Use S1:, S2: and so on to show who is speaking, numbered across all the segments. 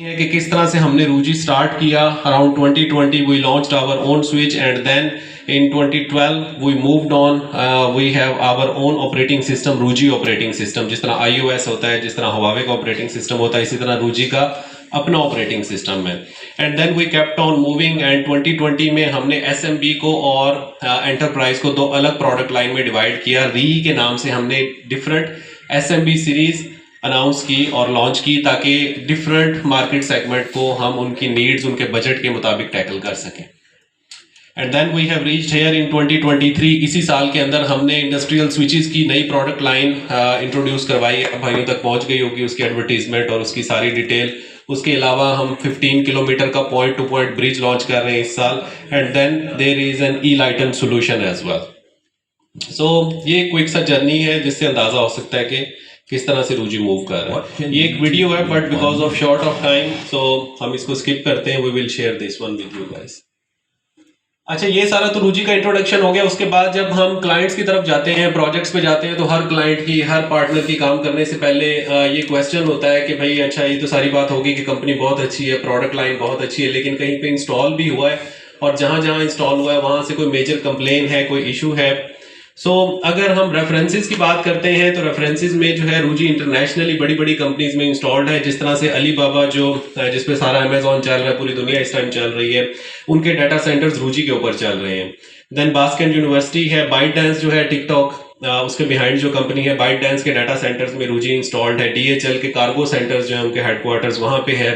S1: है कि किस तरह से हमने रूजी स्टार्ट किया। Around 2020 we launched our own switch and then in 2012 we moved on. We have our own operating system, रूजी ऑपरेटिंग सिस्टम। जिस तरह iOS होता है, जिस तरह हवावे का ऑपरेटिंग सिस्टम होता है, इसी तरह रूजी का अपना ऑपरेटिंग सिस्टम है। And then we kept on moving and 2020 में हमने SMB को और एंटरप्राइज को दो अलग प्रोडक्ट लाइन में डिवाइड किया। री के नाम से हमने डिफरेंट SMB सीरीज अनाउंस की और लॉन्च की ताकि डिफरेंट मार्केट सेगमेंट को हम उनकी नीड्स, उनके बजट के मुताबिक टैकल कर सकें। And then we have reached here in 2023। इसी साल के अंदर हमने इंडस्ट्रियल स्विचेस की नई प्रोडक्ट लाइन इंट्रोड्यूस करवाई। भाइयों तक पहुंच गई होगी उसकी एडवर्टीजमेंट और उसकी सारी डिटेल। उसके अलावा हम 15 किलोमीटर का point to point bridge launch कर रहे हैं इस साल। And then there is an E-Lighten solution as well. So ये क्विक सा जर्नी है जिससे अंदाजा हो सकता है कि किस तरह से रूजी मूव कर रहा है। ये एक वीडियो है but because of short of time so हम इसको स्किप करते हैं। We will share this one with you guys. अच्छा, ये सारा तो रूजी का इंट्रोडक्शन हो गया। उसके बाद जब हम क्लाइंट्स की तरफ जाते हैं, प्रोजेक्ट्स पे जाते हैं, तो हर क्लाइंट की, हर पार्टनर की काम करने से पहले ये क्वेश्चन होता है कि भाई अच्छा, ये तो सारी बात होगी कि कंपनी बहुत अच्छी है, प्रोडक्ट लाइन बहुत अच्छी है, लेकिन कहीं पे इंस्टॉल भी हुआ है और जहां जहां इंस्टॉल हुआ है वहां से कोई मेजर कंप्लेन है, कोई इशू है। सो अगर हम रेफरेंसेस की बात करते हैं तो रेफरेंसेस में जो है रूजी इंटरनेशनली बड़ी बड़ी कंपनीज में इंस्टॉल्ड है। जिस तरह से अलीबाबा जो जिसपे सारा अमेजॉन चल रहा है, पूरी दुनिया इस टाइम चल रही है, उनके डाटा सेंटर्स रूजी के ऊपर चल रहे हैं। देन बास्केट यूनिवर्सिटी है, बाइटडांस जो है टिकटॉक उसके बिहाइंड जो कंपनी है, बाइटडांस के डाटा सेंटर्स में रूजी इंस्टॉल्ड है। DHL के कार्गो सेंटर्स जो है उनके हेडक्वार्टर्स वहां पे है।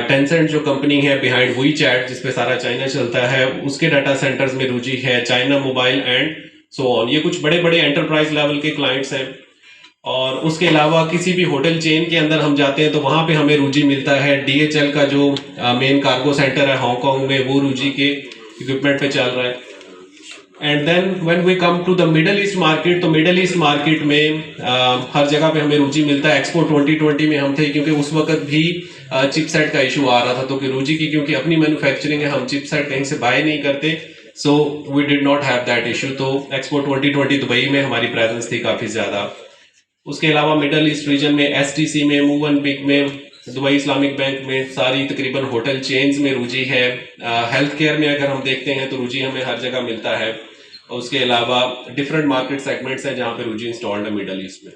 S1: टेंसेंट जो कंपनी है बिहाइंड WeChat जिसपे सारा चाइना चलता है, उसके डाटा सेंटर्स में रूजी है। China mobile and so on, ये कुछ बड़े बड़े एंटरप्राइज लेवल के क्लाइंट्स हैं। और उसके अलावा किसी भी होटल चेन के अंदर हम जाते हैं तो वहां पे हमें रूजी मिलता है। DHL का जो मेन कार्गो सेंटर है हांगकांग में, वो रूजी के इक्विपमेंट पे चल रहा है। And then when we come to the Middle East market, तो मिडल ईस्ट मार्केट में हर जगह पे हमें रूजी मिलता है। एक्सपो 2020 में हम थे क्योंकि उस वक्त भी चिपसेट का इशू आ रहा था, तो कि रूजी की क्योंकि अपनी मैन्युफैक्चरिंग है, हम चिपसेट कहीं से बाय नहीं करते, so we did not have that issue. तो एक्सपो 2020 दुबई में हमारी प्रेजेंस थी काफी ज्यादा। उसके अलावा मिडल ईस्ट रीजन में STC में, मूवनपिक में, दुबई इस्लामिक बैंक में, सारी तकरीबन होटल चेन्स में रूजी है। हेल्थ केयर में अगर हम देखते हैं तो रूजी हमें हर जगह मिलता है। और उसके अलावा डिफरेंट मार्केट सेगमेंट्स हैं जहां पे रूजी इंस्टॉल्ड है मिडल ईस्ट में।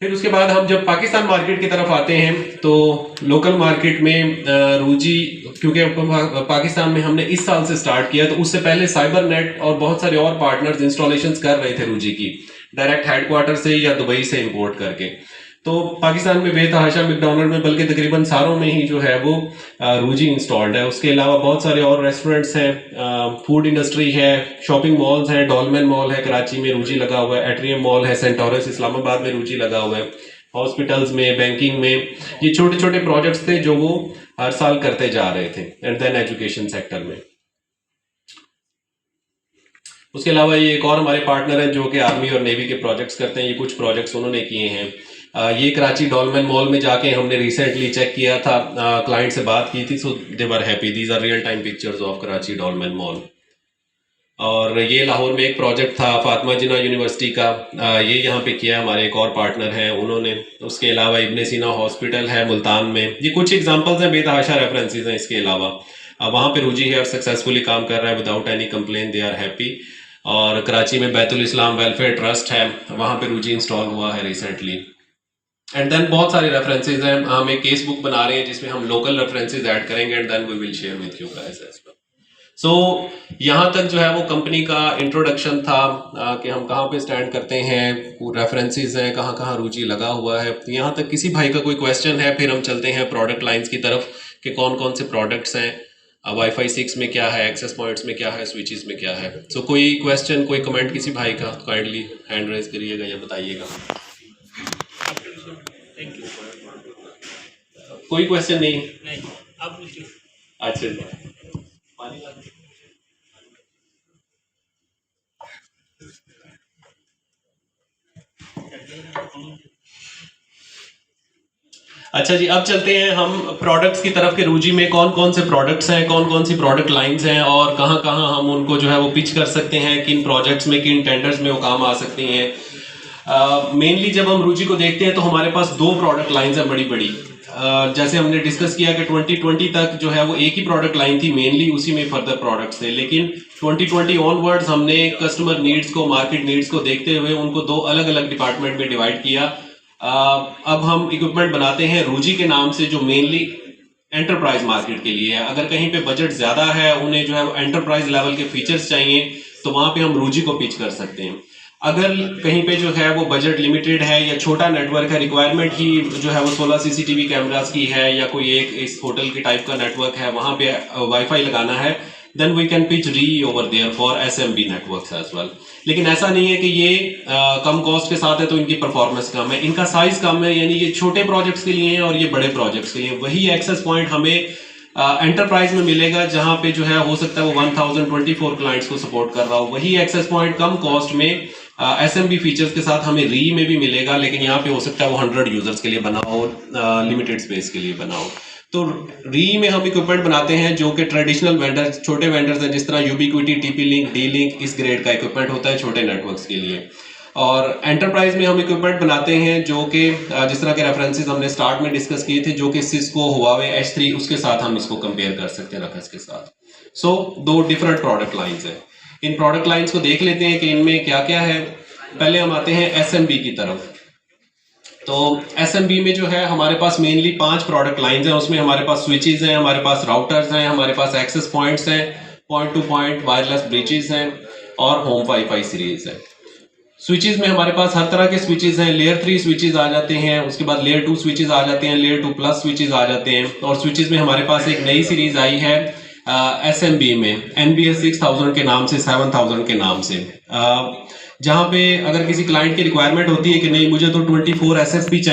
S1: फिर उसके बाद हम जब पाकिस्तान मार्केट की तरफ आते हैं तो लोकल मार्केट में रूजी, क्योंकि पाकिस्तान में हमने इस साल से स्टार्ट किया, तो उससे पहले साइबर नेट और बहुत सारे और पार्टनर्स इंस्टॉलेशंस कर रहे थे रूजी की, डायरेक्ट हेडक्वार्टर से या दुबई से इंपोर्ट करके। तो पाकिस्तान में बेतहाशा मैकडॉनल्ड में, बल्कि तकरीबन सारों में ही जो है वो रूजी इंस्टॉल्ड है। उसके अलावा बहुत सारे और रेस्टोरेंट्स हैं, फूड इंडस्ट्री है, शॉपिंग मॉल्स हैं। डॉलमेन मॉल है कराची में, रूजी लगा हुआ है। एट्रियम मॉल है सेंटोरस इस्लामाबाद में, रूजी लगा हुआ है। हॉस्पिटल्स में, बैंकिंग में, ये छोटे छोटे प्रोजेक्ट्स थे जो वो हर साल करते जा रहे थे। एंड देन एजुकेशन सेक्टर में, उसके अलावा ये एक और हमारे पार्टनर हैं जो कि आर्मी और नेवी के प्रोजेक्ट्स करते हैं। ये कुछ प्रोजेक्ट्स उन्होंने किए हैं। ये कराची डॉलमेन मॉल में जाके हमने रिसेंटली चेक किया था, क्लाइंट से बात की थी, so they were happy. These are real time pictures of Karachi Dolmen mall. और ये लाहौर में एक प्रोजेक्ट था फातिमा जिन्ना यूनिवर्सिटी का, ये यहाँ पे किया हमारे एक और पार्टनर हैं उन्होंने। उसके अलावा इब्ने सीना हॉस्पिटल है मुल्तान में। ये कुछ एग्जांपल्स हैं, बेतहाशा रेफरेंसेस हैं। इसके अलावा वहाँ पे रूजी है और सक्सेसफुली काम कर रहा है without any complain, they are happy. और कराची में बैतुल इस्लाम वेलफेयर ट्रस्ट है, वहाँ पे रूजी इंस्टॉल हुआ है रिसेंटली। एंड देन बहुत सारे रेफरेंसेज हैं। हम एक केस बुक बना रहे हैं जिसमें हम लोकल रेफरेंसेज ऐड करेंगे and then we will share with you guys as well. So यहाँ तक जो है वो कंपनी का इंट्रोडक्शन था कि हम कहाँ पे स्टैंड करते हैं, रेफरेंसेज हैं, कहाँ कहाँ रूजी लगा हुआ है। तो यहाँ तक किसी भाई का कोई क्वेश्चन है, फिर हम चलते हैं प्रोडक्ट लाइंस की तरफ कि कौन कौन से प्रोडक्ट्स हैं, वाईफाई 6 में क्या है, एक्सेस पॉइंट्स में क्या है, स्विचेस में क्या है। सो कोई क्वेश्चन, कोई कमेंट किसी भाई का, काइंडली हैंड रेज करिएगा या बताइएगा। कोई क्वेश्चन नहीं? आप पूछिए। अच्छा, अच्छा जी, अब चलते हैं हम प्रोडक्ट्स की तरफ के। रूजी में कौन कौन से प्रोडक्ट्स हैं, कौन कौन सी प्रोडक्ट लाइंस हैं और कहाँ कहाँ हम उनको जो है वो पिच कर सकते हैं, किन प्रोजेक्ट्स में, किन टेंडर्स में वो काम आ सकती हैं। मेनली जब हम रूजी को देखते हैं तो हमारे पास दो प्रोडक्ट लाइंस हैं बड़ी बड़ी। जैसे हमने डिस्कस किया कि 2020 तक जो है वो एक ही प्रोडक्ट लाइन थी मेनली, उसी में फर्दर प्रोडक्ट्स थे, लेकिन 2020 ऑनवर्ड्स हमने कस्टमर नीड्स को, मार्केट नीड्स को देखते हुए उनको दो अलग अलग डिपार्टमेंट में डिवाइड किया। अब हम इक्विपमेंट बनाते हैं रूजी के नाम से, जो मेनली एंटरप्राइज मार्केट के लिए है। अगर कहीं पे बजट ज़्यादा है, उन्हें जो है एंटरप्राइज लेवल के फीचर्स चाहिए, तो वहाँ पे हम रूजी को पिच कर सकते हैं। अगर कहीं पे जो है वो बजट लिमिटेड है या छोटा नेटवर्क है, रिक्वायरमेंट ही जो है वो 16 सीसीटीवी कैमरास की है, या कोई एक इस होटल के टाइप का नेटवर्क है, वहाँ पे वाईफाई लगाना है, then we can pitch re over there for SMB networks as well. लेकिन ऐसा नहीं है कि ये कम कॉस्ट के साथ है तो इनकी परफॉर्मेंस कम है, इनका साइज कम है, यानी ये छोटे प्रोजेक्ट्स के लिए है और ये बड़े प्रोजेक्ट्स के लिए। वही एक्सेस पॉइंट हमें एंटरप्राइज में मिलेगा, जहां पे जो है हो सकता है वो 1024 क्लाइंट्स को सपोर्ट कर रहा हो। वही एक्सेस पॉइंट कम कॉस्ट में एसएमबी फीचर्स के साथ हमें री में भी मिलेगा, लेकिन यहाँ पे हो सकता है वो 100 यूजर्स के लिए बना हो, लिमिटेड स्पेस के लिए बना हो। तो री में हम इक्विपमेंट बनाते हैं जो कि ट्रेडिशनल वेंडर्स, छोटे वेंडर्स हैं, जिस तरह ubiquity, TP link, D link, इस ग्रेड का इक्विपमेंट होता है छोटे नेटवर्क्स के लिए। और एंटरप्राइज में हम इक्विपमेंट बनाते हैं जो कि जिस तरह के रेफरेंसेस हमने स्टार्ट में डिस्कस किए थे, जो कि सिस्को, हुआवे, H3, उसके साथ हम इसको कंपेयर कर सकते हैं रखस के साथ। सो दो डिफरेंट प्रोडक्ट लाइंस हैं। इन प्रोडक्ट लाइंस को देख लेते हैं कि इनमें क्या क्या है। पहले हम आते हैं एसएमबी की तरफ। तो एसएमबी में जो है हमारे पास मेनली 5 प्रोडक्ट लाइंस हैं। उसमें हमारे पास स्विचेस हैं, हमारे पास राउटर्स हैं, हमारे पास एक्सेस पॉइंट्स हैं, point to point wireless bridges हैं, और होम वाईफाई सीरीज है। स्विचेस में हमारे पास हर तरह के स्विचेस हैं। लेयर 3 स्विचेस आ जाते हैं, उसके बाद लेयर 2 स्विचेस आ जाते हैं, लेयर 2 प्लस स्विचेस आ जाते हैं। और स्विचेस में हमारे पास एक नई सीरीज आई है एसएमबी में, NBS 6000 के नाम से, 7000 के नाम से, जहां पे अगर किसी क्लाइंट की रिक्वायरमेंट होती है कि नहीं मुझे तो 24 SFP चाहिए,